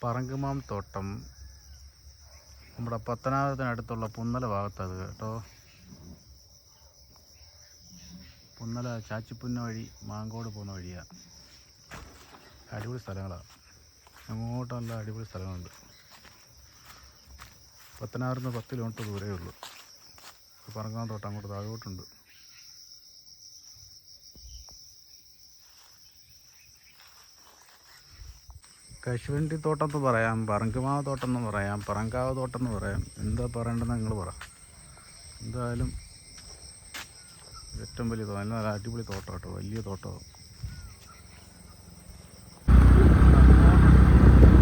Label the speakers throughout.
Speaker 1: പറങ്കുമാം തോട്ടം നമ്മുടെ പത്തനാപുരത്തിനടുത്തുള്ള പുന്നല ഭാഗത്തത് കേട്ടോ. പുന്നല ചാച്ചിപ്പുന്ന വഴി മാങ്കോട് പോകുന്ന വഴിയാണ്. അടിപൊളി സ്ഥലങ്ങളാണ്, അങ്ങോട്ട് നല്ല അടിപൊളി സ്ഥലങ്ങളുണ്ട്. പത്തനാപുരത്ത് 10 കിലോമീറ്റർ ദൂരമേ ഉള്ളൂ. പറങ്കുമാം തോട്ടം അങ്ങോട്ട് താഴോട്ടുണ്ട്. കശുവണ്ടി തോട്ടം എന്ന് പറയാം, പറങ്കുമാവ് തോട്ടം എന്ന് പറയാം, പറങ്കാവ് തോട്ടം എന്ന് പറയാം, എന്താ പറയേണ്ടതെന്ന് നിങ്ങൾ പറ. എന്തായാലും ഏറ്റവും വലിയ തോട്ടം, നല്ല അടിപൊളി തോട്ടം കേട്ടോ, വലിയ തോട്ടം.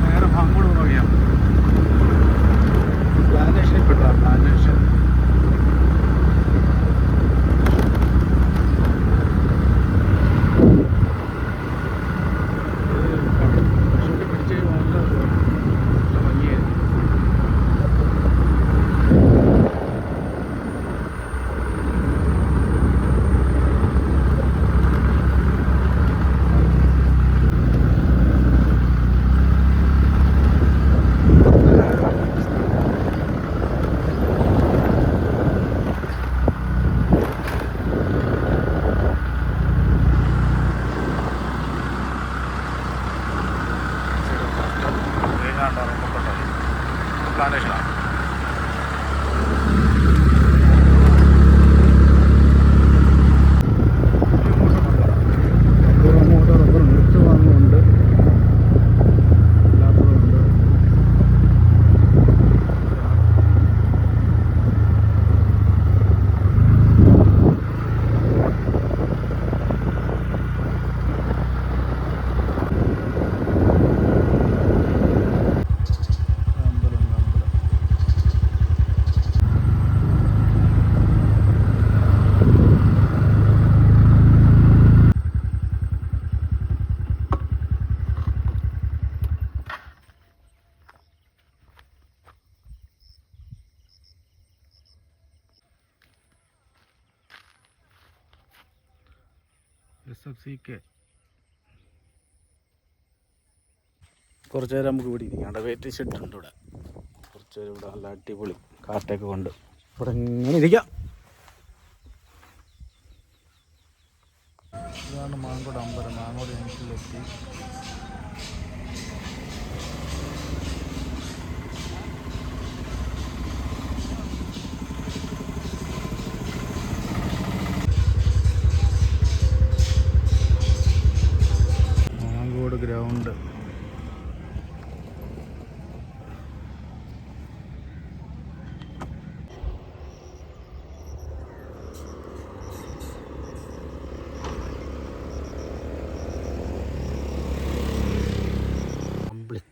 Speaker 1: നേരെ അങ്ങോട്ട് പോകുന്ന വഴിയാണ്. പ്ലാന്റേഷനിൽ പെട്ടാ, പ്ലാന്റേഷൻ പ്ലാന്റേഷനാണ്. റബ്ബർ മുറിച്ച് വാങ്ങുന്നുണ്ട്, അല്ലാത്തതുണ്ട്. SFCK കുറച്ച് നേരം നമുക്ക് ഇവിടെ ഇരിക്കാം. വെയിറ്റ് ഷെഡ് ഉണ്ട് ഇവിടെ. കുറച്ച് നേരം ഇവിടെ നല്ല അടിപൊളി കാറ്റൊക്കെ കൊണ്ട് ഇവിടെ ഇങ്ങനെ ഇരിക്കാം. ഇതാണ് മാങ്കോട് അമ്പലം. മാങ്കോട് ജംഗ്ഷനിലെത്തി. മാങ്കോട് ഗ്രൗണ്ട്.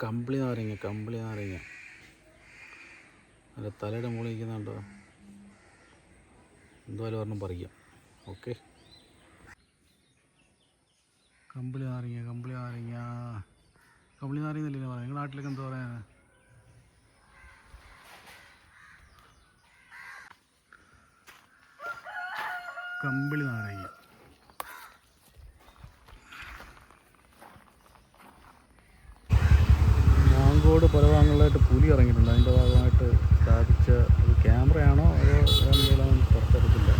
Speaker 1: കമ്പിളി നാരങ്ങ അല്ല, തലയുടെ മുകളിൽ ഇരിക്കുന്നുണ്ടോ, എന്തായാലും ഒരെണ്ണം പറിക്കാം. ഓക്കെ, കമ്പിളി നാരങ്ങ എന്നല്ലേ പറയാം. നിങ്ങളുടെ നാട്ടിലേക്ക് എന്താ പറയാൻ? കമ്പിളി നാരങ്ങ. മാങ്കോട് പല ഭാഗങ്ങളിലായിട്ട് പുലി ഇറങ്ങിയിട്ടുണ്ട്. അതിൻ്റെ ഭാഗമായിട്ട് സ്ഥാപിച്ച ഒരു ക്യാമറയാണോ അതോ എന്തെങ്കിലും പുറത്തെടുക്കില്ല.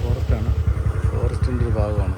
Speaker 1: ഫോറസ്റ്റാണ്, ഫോറസ്റ്റിൻ്റെ ഒരു ഭാഗമാണ്.